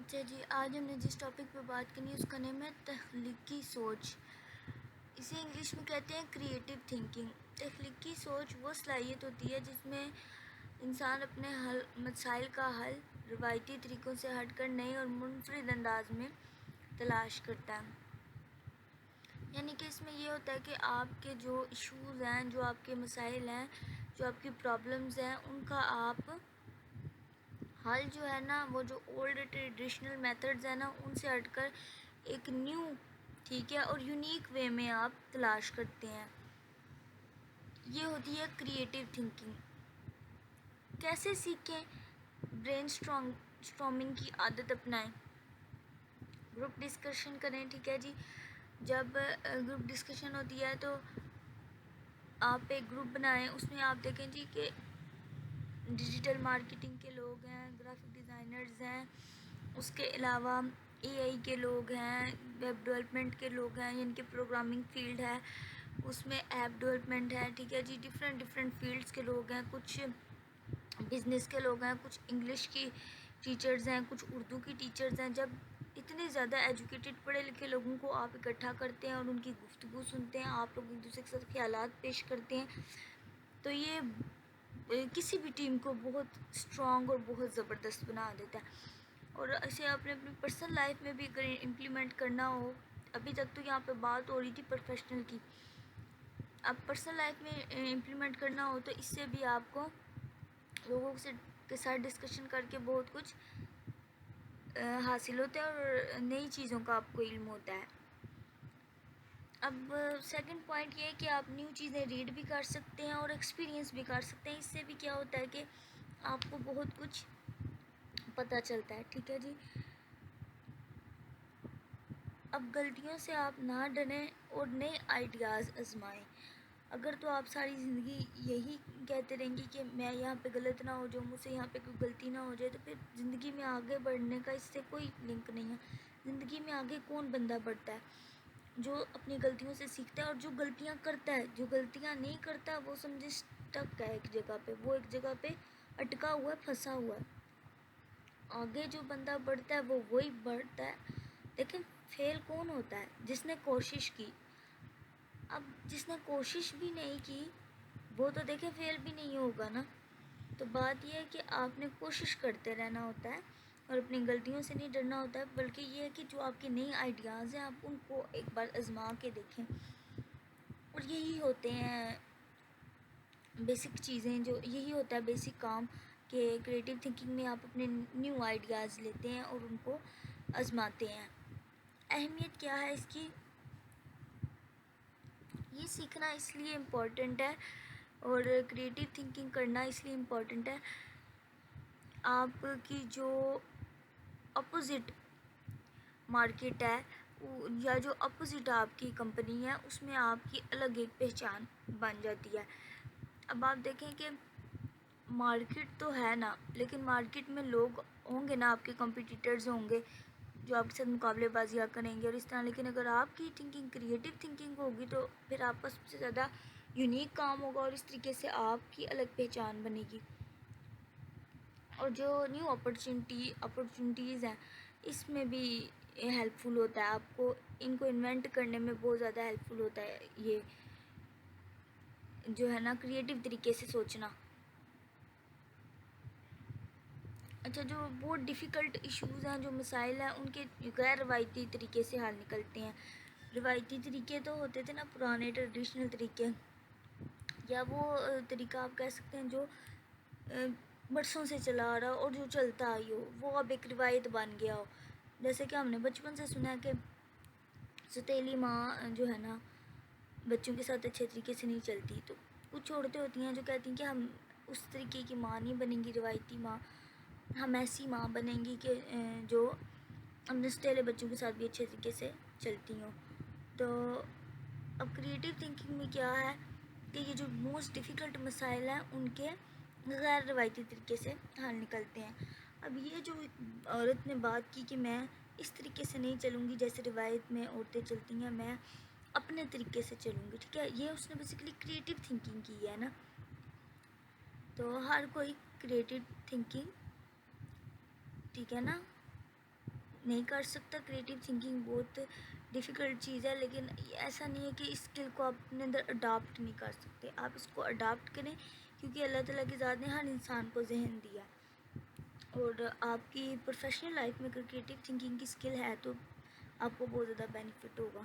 اچھا جی، آج ہم نے جس ٹاپک پہ بات کرنی ہے اس کا نام ہے تخلیقی سوچ. اسے انگلش میں کہتے ہیں کریٹیو تھنکنگ. تخلیقی سوچ وہ صلاحیت ہوتی ہے جس میں انسان اپنے مسائل کا حل روایتی طریقوں سے ہٹ کر نئے اور منفرد انداز میں تلاش کرتا ہے. یعنی کہ اس میں یہ ہوتا ہے کہ آپ کے جو ایشوز ہیں، جو آپ کے مسائل ہیں، جو آپ کی پرابلمز ہیں، ان کا آپ حل جو ہے نا، وہ جو اولڈ ٹریڈیشنل میتھڈز ہیں نا، ان سے ہٹ کر ایک نیو، ٹھیک ہے، اور یونیک وے میں آپ تلاش کرتے ہیں. یہ ہوتی ہے کریٹیو تھنکنگ. کیسے سیکھیں؟ برین اسٹارمنگ کی عادت اپنائیں، گروپ ڈسکشن کریں. ٹھیک ہے جی، جب گروپ ڈسکشن ہوتی ہے تو آپ ایک گروپ بنائیں. اس میں آپ دیکھیں جی کہ ڈیجیٹل مارکیٹنگ کے لوگ ہیں، گرافک ڈیزائنرز ہیں، اس کے علاوہ AI کے لوگ ہیں، ویب ڈیولپمنٹ کے لوگ ہیں، یعنی کہ پروگرامنگ فیلڈ ہے، اس میں ایپ ڈیولپمنٹ ہے. ٹھیک ہے جی، ڈفرینٹ فیلڈس کے لوگ ہیں. کچھ بزنس کے لوگ ہیں، کچھ انگلش کی ٹیچرز ہیں، کچھ اردو کی ٹیچرز ہیں. جب اتنے زیادہ ایجوکیٹڈ پڑھے لکھے لوگوں کو آپ اکٹھا کرتے ہیں اور ان کی گفتگو سنتے ہیں، آپ لوگ ایک دوسرے کے ساتھ خیالات پیش کرتے ہیں، تو یہ کسی بھی ٹیم کو بہت اسٹرانگ اور بہت زبردست بنا دیتا ہے. اور اسے آپ نے اپنی پرسنل لائف میں بھی اگر امپلیمنٹ کرنا ہو، ابھی تک تو یہاں پہ بات ہو رہی تھی پروفیشنل کی، اب پرسنل لائف میں امپلیمنٹ کرنا ہو تو اس سے بھی آپ کو لوگوں کے ساتھ ڈسکشن کر کے بہت کچھ حاصل ہوتا ہے اور نئی چیزوں کا آپ کو علم ہوتا ہے. اب سیکنڈ پوائنٹ یہ ہے کہ آپ نیو چیزیں ریڈ بھی کر سکتے ہیں اور ایکسپیرینس بھی کر سکتے ہیں. اس سے بھی کیا ہوتا ہے کہ آپ کو بہت کچھ پتہ چلتا ہے. ٹھیک ہے جی، اب غلطیوں سے آپ نہ ڈریں اور نئے آئیڈیاز آزمائیں. اگر تو آپ ساری زندگی یہی کہتے رہیں گی کہ میں یہاں پہ غلط نہ ہو جاؤں، مجھ سے یہاں پہ کوئی غلطی نہ ہو جائے، تو پھر زندگی میں آگے بڑھنے کا اس سے کوئی لنک نہیں ہے. زندگی میں آگے کون بندہ بڑھتا ہے؟ جو اپنی غلطیوں سے سیکھتا ہے اور جو غلطیاں کرتا ہے. جو غلطیاں نہیں کرتا وہ سمجھے اسٹک ہے ایک جگہ پہ، وہ ایک جگہ پہ اٹکا ہوا ہے، پھنسا ہوا ہے. آگے جو بندہ بڑھتا ہے وہ وہی بڑھتا ہے. لیکن فیل کون ہوتا ہے؟ جس نے کوشش کی. اب جس نے کوشش بھی نہیں کی وہ تو دیکھیں فیل بھی نہیں ہوگا نا. تو بات یہ ہے کہ آپ نے کوشش کرتے رہنا ہوتا ہے اور اپنی غلطیوں سے نہیں ڈرنا ہوتا ہے، بلکہ یہ ہے کہ جو آپ کے نئی آئیڈیاز ہیں آپ ان کو ایک بار آزما کے دیکھیں. اور یہی ہوتے ہیں بیسک چیزیں، جو یہی ہوتا ہے بیسک کام، کہ کریٹیو تھنکنگ میں آپ اپنے نیو آئیڈیاز لیتے ہیں اور ان کو آزماتے ہیں. اہمیت کیا ہے اس کی؟ یہ سیکھنا اس لیے امپورٹنٹ ہے اور کریٹیو تھنکنگ کرنا اس لیے امپورٹنٹ ہے، آپ کی جو اپوزٹ مارکیٹ ہے یا جو اپوزٹ آپ کی کمپنی ہے، اس میں آپ کی الگ ایک پہچان بن جاتی ہے. اب آپ دیکھیں کہ مارکیٹ تو ہے نا، لیکن مارکیٹ میں لوگ ہوں گے نا، آپ کے کمپیٹیٹرز ہوں گے جو آپ کے ساتھ مقابلے بازیاں کریں گے اور اس طرح. لیکن اگر آپ کی تھنکنگ کریٹیو تھنکنگ ہوگی تو پھر آپ کا سب سے زیادہ یونیک کام ہوگا اور اس طریقے سے آپ کی الگ پہچان بنے گی. اور جو نیو اپرچونیٹیز ہیں اس میں بھی ہیلپ فل ہوتا ہے. آپ کو ان کو انوینٹ کرنے میں بہت زیادہ ہیلپ فل ہوتا ہے یہ جو ہے نا کریٹیو طریقے سے سوچنا. اچھا، جو بہت ڈیفیکلٹ ایشوز ہیں، جو مسائل ہیں، ان کے غیر روایتی طریقے سے حل نکلتے ہیں. روایتی طریقے تو ہوتے تھے نا، پرانے ٹریڈیشنل طریقے، یا وہ طریقہ آپ کہہ سکتے ہیں جو برسوں سے چلا آ رہا اور جو چلتا آئی ہو، وہ اب ایک روایت بن گیا ہو. جیسے کہ ہم نے بچپن سے سنا ہے کہ ستیلی ماں جو ہے نا بچوں کے ساتھ اچھے طریقے سے نہیں چلتی. تو کچھ عورتیں ہوتی ہیں جو کہتی ہیں کہ ہم اس طریقے کی ماں نہیں بنیں گی، روایتی ماں، ہم ایسی ماں بنیں گی کہ جو اپنے ستیلے بچوں کے ساتھ بھی اچھے طریقے سے چلتی ہوں. تو اب کریٹیو تھنکنگ میں کیا ہے کہ یہ جو موسٹ ڈیفیکلٹ مسائل ہیں ان کے غیر روایتی طریقے سے حل نکلتے ہیں. اب یہ جو عورت نے بات کی کہ میں اس طریقے سے نہیں چلوں گی جیسے روایت میں عورتیں چلتی ہیں، میں اپنے طریقے سے چلوں گی. ٹھیک ہے، یہ اس نے بیسیکلی کریٹیو تھنکنگ کی ہے نا. تو ہر کوئی کریٹیو تھنکنگ، ٹھیک ہے نا. نہیں کر سکتا. کریٹیو تھنکنگ بہت ڈیفیکلٹ چیز ہے، لیکن ایسا نہیں ہے کہ اس اسکل کو آپ اپنے اندر اڈاپٹ نہیں کر سکتے. آپ اس کو اڈاپٹ کریں، کیونکہ اللہ تعالیٰ کی ذات نے ہر انسان کو ذہن دیا. اور آپ کی پروفیشنل لائف میں اگر کریٹیو تھنکنگ کی اسکل ہے تو آپ کو بہت زیادہ بینیفٹ ہوگا.